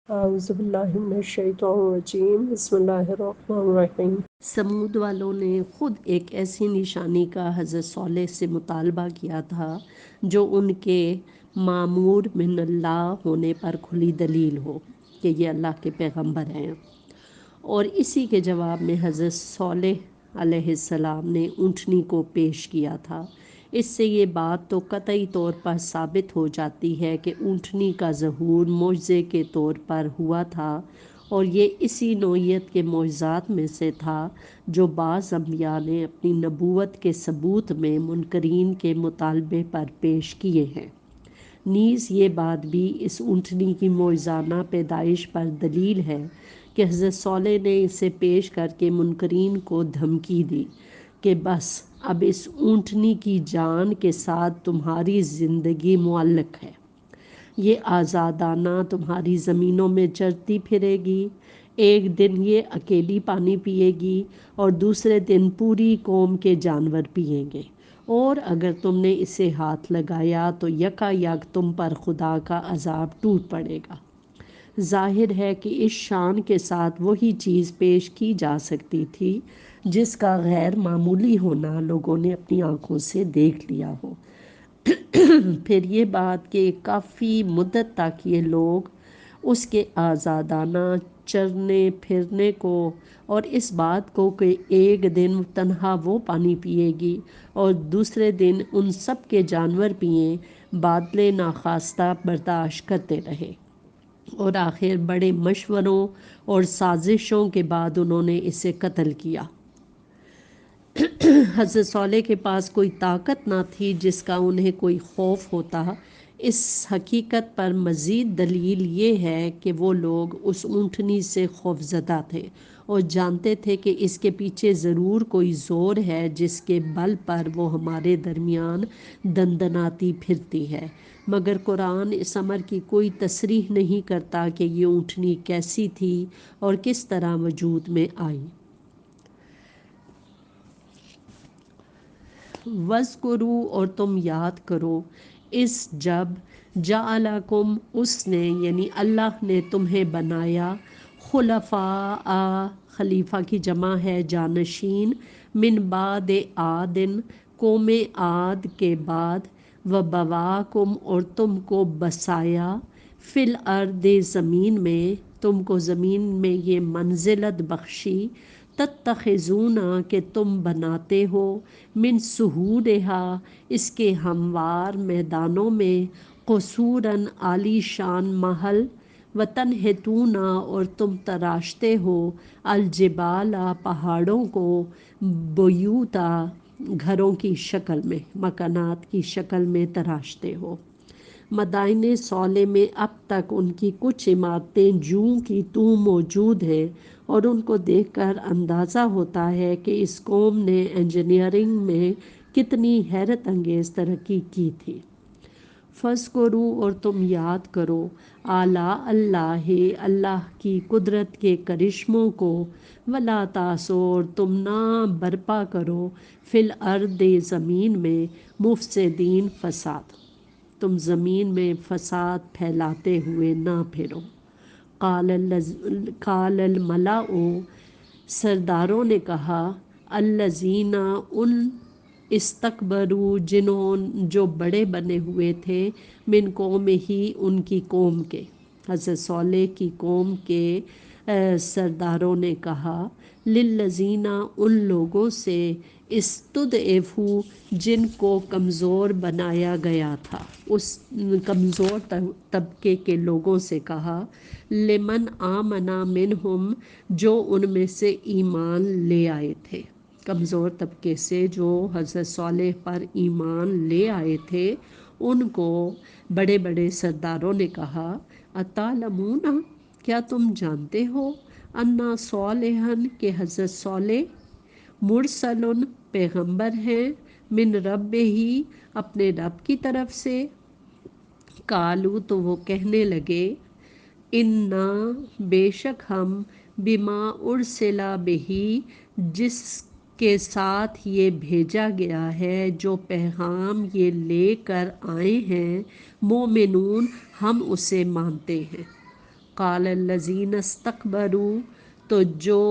اعوذ باللہ من الشیطان الرجیم، بسم اللہ الرحمن الرحیم۔ سمود والوں نے خود ایک ایسی نشانی کا حضرت صالح سے مطالبہ کیا تھا جو ان کے مامور من اللہ ہونے پر کھلی دلیل ہو کہ یہ اللہ کے پیغمبر ہیں، اور اسی کے جواب میں حضرت صالح علیہ السلام نے اونٹنی کو پیش کیا تھا۔ اس سے یہ بات تو قطعی طور پر ثابت ہو جاتی ہے کہ اونٹنی کا ظہور معجزے کے طور پر ہوا تھا، اور یہ اسی نوعیت کے معجزات میں سے تھا جو بعض انبیاء نے اپنی نبوت کے ثبوت میں منکرین کے مطالبے پر پیش کیے ہیں۔ نیز یہ بات بھی اس اونٹنی کی معجزانہ پیدائش پر دلیل ہے کہ حضرت صالح نے اسے پیش کر کے منکرین کو دھمکی دی کہ بس اب اس اونٹنی کی جان کے ساتھ تمہاری زندگی معلق ہے، یہ آزادانہ تمہاری زمینوں میں چرتی پھرے گی، ایک دن یہ اکیلی پانی پیے گی اور دوسرے دن پوری قوم کے جانور پئیں گے، اور اگر تم نے اسے ہاتھ لگایا تو یکا یک تم پر خدا کا عذاب ٹوٹ پڑے گا۔ ظاہر ہے کہ اس شان کے ساتھ وہی چیز پیش کی جا سکتی تھی جس کا غیر معمولی ہونا لوگوں نے اپنی آنکھوں سے دیکھ لیا ہو۔ پھر یہ بات کہ کافی مدت تک یہ لوگ اس کے آزادانہ چرنے پھرنے کو اور اس بات کو کہ ایک دن تنہا وہ پانی پیے گی اور دوسرے دن ان سب کے جانور پئیں، بادلے ناخواستہ برداشت کرتے رہے، اور آخر بڑے مشوروں اور سازشوں کے بعد انہوں نے اسے قتل کیا۔ حضرت صالح کے پاس کوئی طاقت نہ تھی جس کا انہیں کوئی خوف ہوتا۔ اس حقیقت پر مزید دلیل یہ ہے کہ وہ لوگ اس اونٹنی سے خوفزدہ تھے اور جانتے تھے کہ اس کے پیچھے ضرور کوئی زور ہے جس کے بل پر وہ ہمارے درمیان دندناتی پھرتی ہے، مگر قرآن اس امر کی کوئی تصریح نہیں کرتا کہ یہ اونٹنی کیسی تھی اور کس طرح وجود میں آئی۔ وَاذْکُرُوا، اور تم یاد کرو، اس جب جعلکم، اس نے یعنی اللہ نے تمہیں بنایا، خلفاء، خلیفہ کی جمع ہے جانشین، من بعد عادٍ، قوم عاد کے بعد، وبواکم، اور تم کو بسایا، فی الارض، زمین میں، تم کو زمین میں یہ منزلت بخشی، تتخذون، کہ تم بناتے ہو، من سہولہا، اس کے ہموار میدانوں میں، قصوراً، عالی شان محل، وتنحتون، اور تم تراشتے ہو، الجبال، پہاڑوں کو، بیوتا، گھروں کی شکل میں، مکانات کی شکل میں تراشتے ہو۔ مدائن صالح میں اب تک ان کی کچھ عمارتیں جوں کی توں موجود ہیں، اور ان کو دیکھ کر اندازہ ہوتا ہے کہ اس قوم نے انجینئرنگ میں کتنی حیرت انگیز ترقی کی تھی۔ فاذکروا، اور تم یاد کرو، آلاء اللہ، اللہ کی قدرت کے کرشموں کو، ولا تعثوا، اور تم نہ برپا کرو، فی الارض، زمین میں، مفسدین، فساد، تم زمین میں فساد پھیلاتے ہوئے نہ پھرو۔ قال الملأ، سرداروں نے کہا، الذین، ان، استکبروا، جو بڑے بنے ہوئے تھے، من قومہ، ان کی قوم کے، حضرت صالح کی قوم کے سرداروں نے کہا، للذین، ان لوگوں سے، استضعفوا، جن کو کمزور بنایا گیا تھا، اس کمزور طبقے کے لوگوں سے کہا، لمن آمن منہم، جو ان میں سے ایمان لے آئے تھے، کمزور طبقے سے جو حضرت صالح پر ایمان لے آئے تھے، ان کو بڑے بڑے سرداروں نے کہا، اتعلمون، کیا تم جانتے ہو، انا صالحا، کہ حضرت صالح، مرسل، پیغمبر ہیں، من ربہ، اپنے رب کی طرف سے۔ قالوا، تو وہ کہنے لگے، انا، بے شک ہم، بما ارسل بہ، جس کے ساتھ یہ بھیجا گیا ہے، جو پیغام یہ لے کر آئے ہیں، مومنون، ہم اسے مانتے ہیں۔ قال الذین استکبروا، تو جو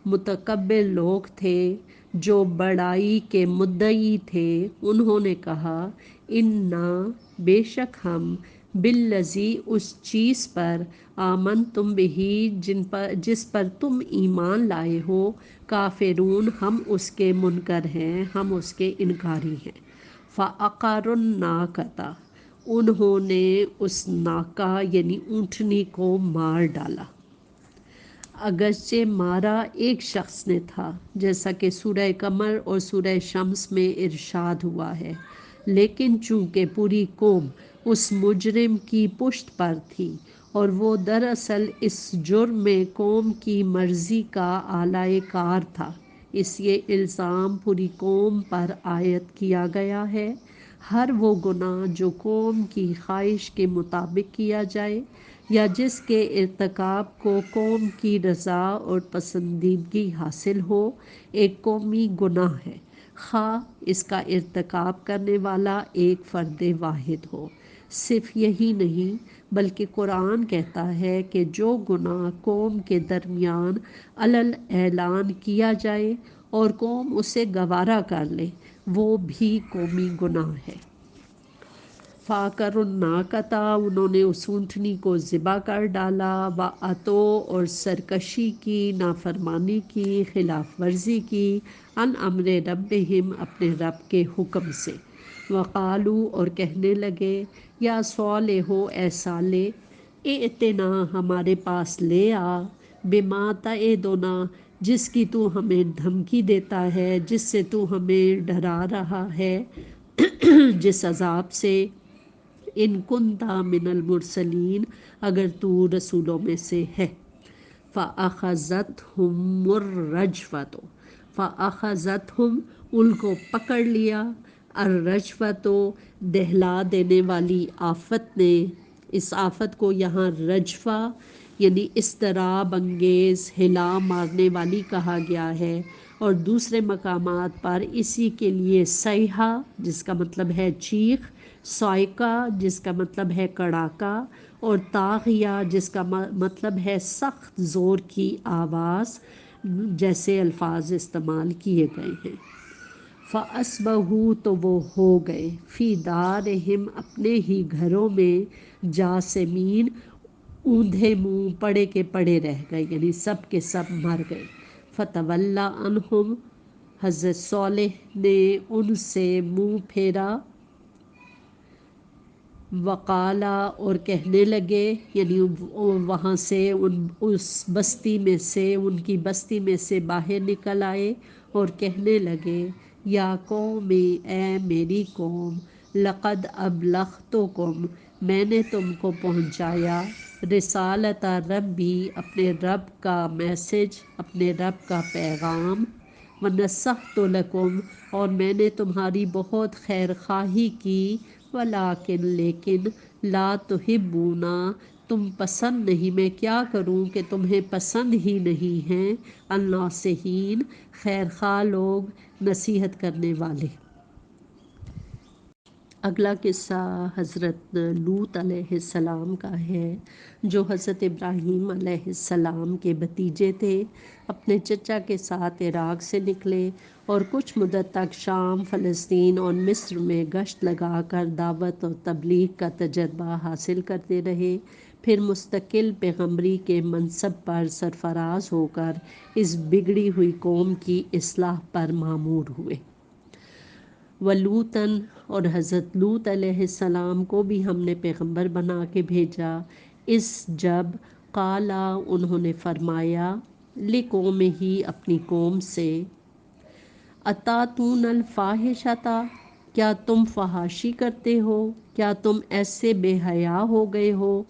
متکبر لوگ تھے، جو بڑائی کے مدعی تھے، انہوں نے کہا انا، بے شک ہم، بالذی، اس چیز پر، آمنتم بہی، جس پر تم ایمان لائے ہو، کافرون، ہم اس کے منکر ہیں، ہم اس کے انکاری ہیں۔ فعقروا الناقۃ، انہوں نے اس ناقہ یعنی اونٹنی کو مار ڈالا۔ اگرچہ مارا ایک شخص نے تھا، جیسا کہ سورہ قمر اور سورہ شمس میں ارشاد ہوا ہے، لیکن چونکہ پوری قوم اس مجرم کی پشت پر تھی اور وہ دراصل اس جرم میں قوم کی مرضی کا اعلی کار تھا، اس یہ الزام پوری قوم پر عائد کیا گیا ہے۔ ہر وہ گناہ جو قوم کی خواہش کے مطابق کیا جائے یا جس کے ارتکاب کو قوم کی رضا اور پسندیدگی حاصل ہو، ایک قومی گناہ ہے، خواہ اس کا ارتکاب کرنے والا ایک فرد واحد ہو۔ صرف یہی نہیں بلکہ قرآن کہتا ہے کہ جو گناہ قوم کے درمیان علل اعلان کیا جائے اور قوم اسے گوارا کر لے، وہ بھی قومی گناہ ہے۔ فعقروا الناقۃ، انہوں نے اس اونٹنی کو ذبح کر ڈالا، وعتوا، اور سرکشی کی، نافرمانی کی، خلاف ورزی کی، عن امر ربہم، اپنے رب کے حکم سے۔ وقالوا، اور کہنے لگے، یا صالح، اے صالح، ائتنا، ہمارے پاس لے آ، بما تعدنا، جس کی تو ہمیں دھمکی دیتا ہے، جس سے تو ہمیں ڈرا رہا ہے، جس عذاب سے، ان کنت من المرسلین، اگر تو رسولوں میں سے ہے۔ فأخذتهم الرجفۃ، فأخذتهم، ان کو پکڑ لیا، الرجفۃ، دہلا دینے والی آفت نے۔ اس آفت کو یہاں رجفہ یعنی اضطراب انگیز، ہلا مارنے والی کہا گیا ہے، اور دوسرے مقامات پر اسی کے لیے صیحہ، جس کا مطلب ہے چیخ، صاعقہ، جس کا مطلب ہے کڑاکا، اور طاغیہ، جس کا مطلب ہے سخت زور کی آواز، جیسے الفاظ استعمال کیے گئے ہیں۔ فَأَصْبَحُوا، تو وہ ہو گئے، فِي دَارِهِمْ، اپنے ہی گھروں میں، جاثمین، اوندھے منہ، پڑے کے پڑے رہ گئے، یعنی سب کے سب مر گئے۔ فَتَوَلَّىٰ عَنْهُمْ، حضرت صالح نے ان سے منہ پھیرا، وقالا، اور کہنے لگے، یعنی وہاں سے اس بستی میں سے، ان کی بستی میں سے باہر نکل آئے اور کہنے لگے، یا قوم، اے میری قوم، لقد ابلغتکم، میں نے تم کو پہنچایا، رسالت ربی، اپنے رب کا میسج، اپنے رب کا پیغام، ونصحت لکم، اور میں نے تمہاری بہت خیر خواہی کی، ولیکن، لیکن، لا تحبون، تم پسند نہیں، میں کیا کروں کہ تمہیں پسند ہی نہیں ہیں، الناصحین، خیر خواہ لوگ، نصیحت کرنے والے۔ اگلا قصہ حضرت لوط علیہ السلام کا ہے، جو حضرت ابراہیم علیہ السلام کے بھتیجے تھے۔ اپنے چچا کے ساتھ عراق سے نکلے اور کچھ مدت تک شام، فلسطین اور مصر میں گشت لگا کر دعوت اور تبلیغ کا تجربہ حاصل کرتے رہے، پھر مستقل پیغمبری کے منصب پر سرفراز ہو کر اس بگڑی ہوئی قوم کی اصلاح پر مامور ہوئے۔ ولوطاً، اور حضرت لوط علیہ السلام کو بھی ہم نے پیغمبر بنا کے بھیجا، اس جب قالا، انہوں نے فرمایا، لقومہ، اپنی قوم سے، اتاتون الفاحشۃ، کیا تم فحاشی کرتے ہو، کیا تم ایسے بے حیا ہو گئے ہو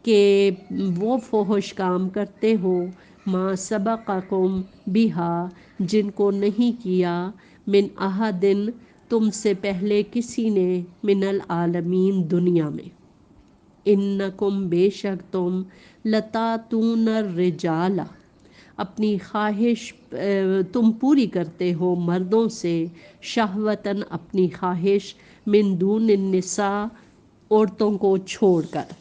کہ وہ فحش کام کرتے ہو، ما سبقکم بہا، جن کو نہیں کیا، من احد، تم سے پہلے کسی نے، من العالمین، دنیا میں، انکم، بے شک تم، لتاتون الرجال، اپنی خواہش تم پوری کرتے ہو مردوں سے، شہوتاً، اپنی خواہش، من دون النساء، عورتوں کو چھوڑ کر،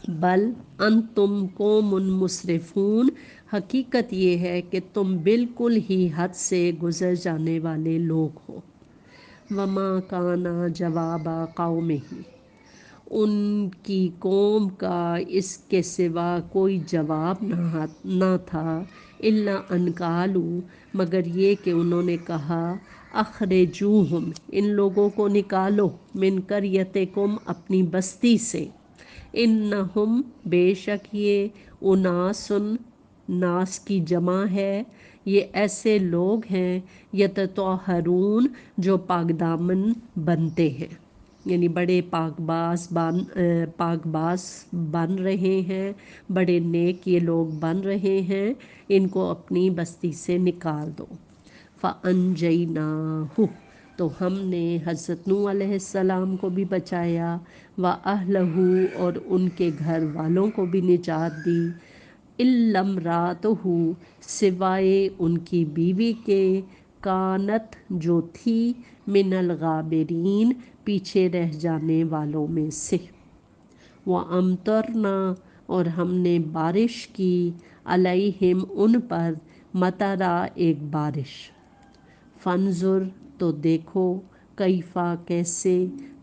بل انتم قوم مسرفون، حقیقت یہ ہے کہ تم بالکل ہی حد سے گزر جانے والے لوگ ہو۔ وما کانا جواب قومہ، ان کی قوم کا اس کے سوا کوئی جواب نہ تھا، الا ان قالوا، مگر یہ کہ انہوں نے کہا، اخرجوہم، ان لوگوں کو نکالو، من قریتکم، اپنی بستی سے، انہم، بے شک یہ، اناسن، ناس کی جمع ہے، یہ ایسے لوگ ہیں، یتطہرون، جو پاک دامن بنتے ہیں، یعنی بڑے پاک باز بن رہے ہیں، بڑے نیک یہ لوگ بن رہے ہیں، ان کو اپنی بستی سے نکال دو۔ فَأَنجَيْنَاهُ، تو ہم نے حضرت نوح علیہ السلام کو بھی بچایا، وَأَهْلَهُ، اور ان کے گھر والوں کو بھی نجات دی، إِلَّا امْرَأَتَهُ، سوائے ان کی بیوی کے، کانت، جو تھی، من الغابرین، پیچھے رہ جانے والوں میں سے، وَأَمْطَرْنَا، اور ہم نے بارش کی، علیہم، ان پر، مطرا، ایک بارش، فانظر، تو دیکھو، کیفا، کیسے،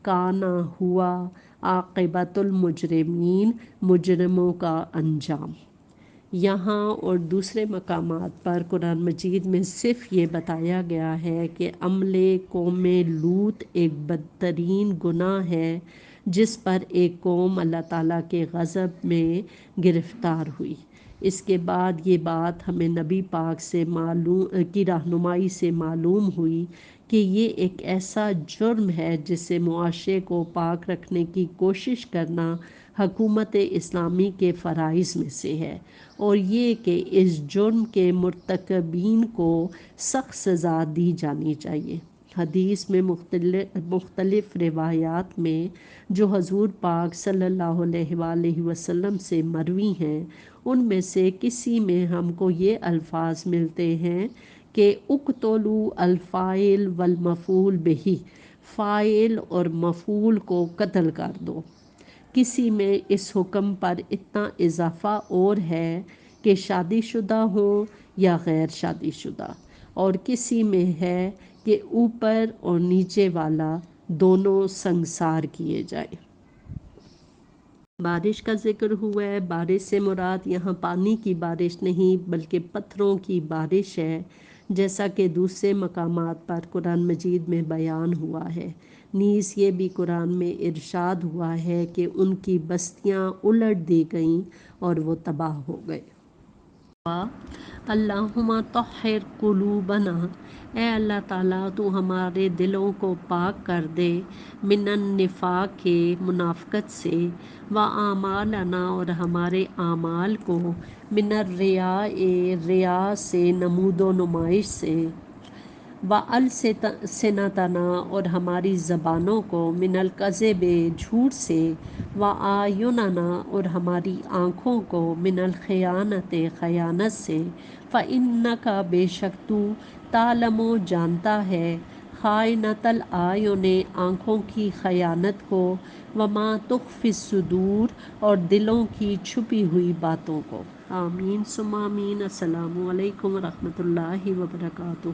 کانا، ہوا، عاقبۃ المجرمین، مجرموں کا انجام۔ یہاں اور دوسرے مقامات پر قرآن مجید میں صرف یہ بتایا گیا ہے کہ عمل قوم لوط ایک بدترین گناہ ہے جس پر ایک قوم اللہ تعالیٰ کے غضب میں گرفتار ہوئی۔ اس کے بعد یہ بات ہمیں نبی پاک سے کی رہنمائی سے معلوم ہوئی کہ یہ ایک ایسا جرم ہے جس سے معاشرے کو پاک رکھنے کی کوشش کرنا حکومت اسلامی کے فرائض میں سے ہے، اور یہ کہ اس جرم کے مرتکبین کو سخت سزا دی جانی چاہیے۔ حدیث میں مختلف روایات میں جو حضور پاک صلی اللہ علیہ وآلہ وسلم سے مروی ہیں، ان میں سے کسی میں ہم کو یہ الفاظ ملتے ہیں کہ اقتلوا الفاعل والمفعول بہ، فاعل اور مفعول کو قتل کر دو۔ کسی میں اس حکم پر اتنا اضافہ اور ہے کہ شادی شدہ ہوں یا غیر شادی شدہ، اور کسی میں ہے کہ اوپر اور نیچے والا دونوں سنسار کیے جائیں۔ بارش کا ذکر ہوا ہے، بارش سے مراد یہاں پانی کی بارش نہیں بلکہ پتھروں کی بارش ہے، جیسا کہ دوسرے مقامات پر قرآن مجید میں بیان ہوا ہے۔ نیز یہ بھی قرآن میں ارشاد ہوا ہے کہ ان کی بستیاں الٹ دی گئیں اور وہ تباہ ہو گئے۔ اللہم طہر قلوبنا، اے اللہ تعالیٰ تو ہمارے دلوں کو پاک کر دے، من النفاق، کے منافقت سے، وَأَعْمَالَنَا، اور ہمارے اعمال کو، من الرِّیاء، ریا سے، نمود و نمائش سے، وَأَلْسِنَتَنَا، اور ہماری زبانوں کو، من الکذب، جھوٹ سے، وَأَعْیُنَنَا، اور ہماری آنکھوں کو، من الخیانت، خیانت سے، فَإِنَّكَ، بے شک تو، تعلم، جانتا ہے، خائنۃ الأعین، آنکھوں کی خیانت کو، وما تخفی الصدور، اور دلوں کی چھپی ہوئی باتوں کو۔ آمین ثم آمین۔ السلام علیکم ورحمۃ اللہ وبرکاتہ۔